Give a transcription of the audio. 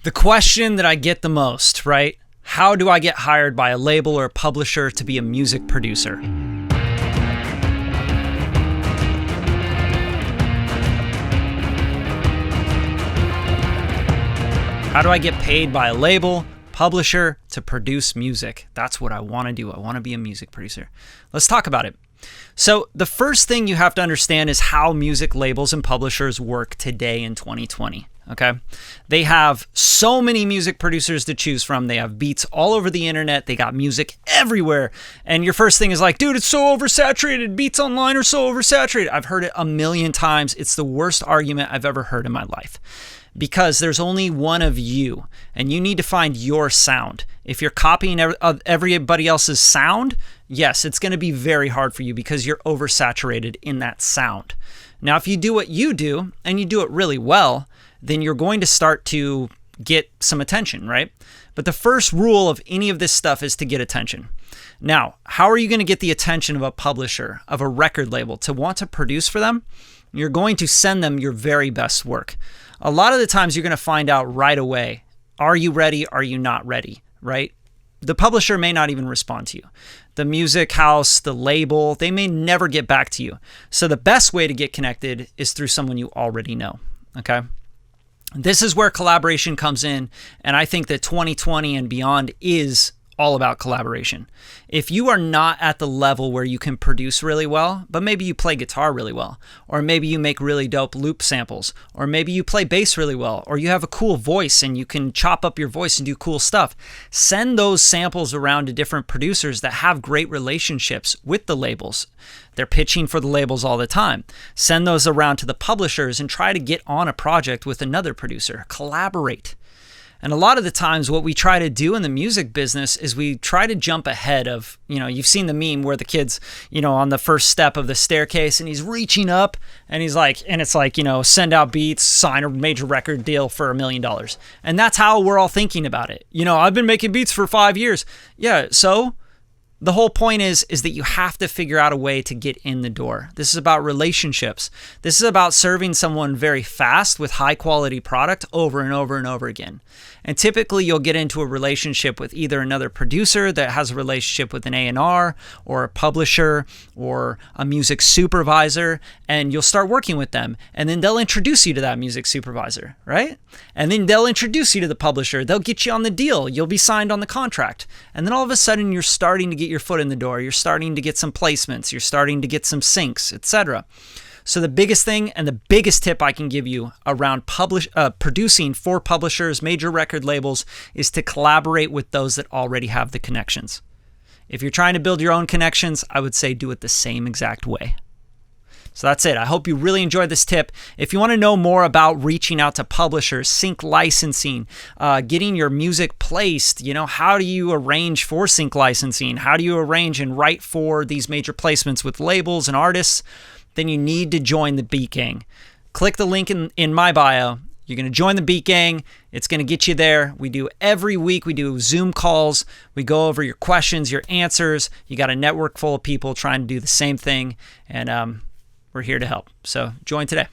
The question that I get the most, right? How do I get hired by a label or a publisher to be a music producer? How do I get paid by a label, publisher to produce music? That's what I want to do. I want to be a music producer. Let's talk about it. So the first thing you have to understand is how music labels and publishers work today in 2020. Okay. They have so many music producers to choose from. They have beats all over the internet. They got music everywhere. And your first thing is like, dude, it's so oversaturated. Beats online are so oversaturated. I've heard it a million times. It's the worst argument I've ever heard in my life. Because there's only one of you, and you need to find your sound. If you're copying everybody else's sound, yes, it's going to be very hard for you because you're oversaturated in that sound. Now, if you do what you do, and you do it really well, then you're going to start to get some attention, right? But the first rule of any of this stuff is to get attention. Now, how are you going to get the attention of a publisher, of a record label, to want to produce for them? You're going to send them your very best work. A lot of the times you're going to find out right away, are you ready? Are you not ready? Right? The publisher may not even respond to you. The music house, the label, they may never get back to you. So the best way to get connected is through someone you already know. Okay? This is where collaboration comes in. And I think that 2020 and beyond is all about collaboration. If you are not at the level where you can produce really well, but maybe you play guitar really well, or maybe you make really dope loop samples, or maybe you play bass really well, or you have a cool voice and you can chop up your voice and do cool stuff, send those samples around to different producers that have great relationships with the labels. They're pitching for the labels all the time. Send those around to the publishers and try to get on a project with another producer. Collaborate. And a lot of the times what we try to do in the music business is we try to jump ahead of, you've seen the meme where the kid's, on the first step of the staircase and he's reaching up and he's like, and it's like, send out beats, sign a major record deal for $1 million. And that's how we're all thinking about it. I've been making beats for 5 years. Yeah. So the whole point is that you have to figure out a way to get in the door. This is about relationships. This is about serving someone very fast with high quality product over and over and over again. And typically you'll get into a relationship with either another producer that has a relationship with an A&R or a publisher or a music supervisor, and you'll start working with them. And then they'll introduce you to that music supervisor, right? And then they'll introduce you to the publisher. They'll get you on the deal. You'll be signed on the contract. And then all of a sudden you're starting to get your foot in the door. You're starting to get some placements. You're starting to get some syncs, etc. So the biggest thing and the biggest tip I can give you around producing for publishers, major record labels, is to collaborate with those that already have the connections. If you're trying to build your own connections, I would say do it the same exact way. So that's it. I hope you really enjoyed this tip. If you want to know more about reaching out to publishers, sync licensing, getting your music placed, how do you arrange for sync licensing? How do you arrange and write for these major placements with labels and artists? Then you need to join the Beat Gang. Click the link in my bio. You're going to join the Beat Gang. It's going to get you there. We do every week. We do Zoom calls. We go over your questions, your answers. You got a network full of people trying to do the same thing. And we're here to help. So join today.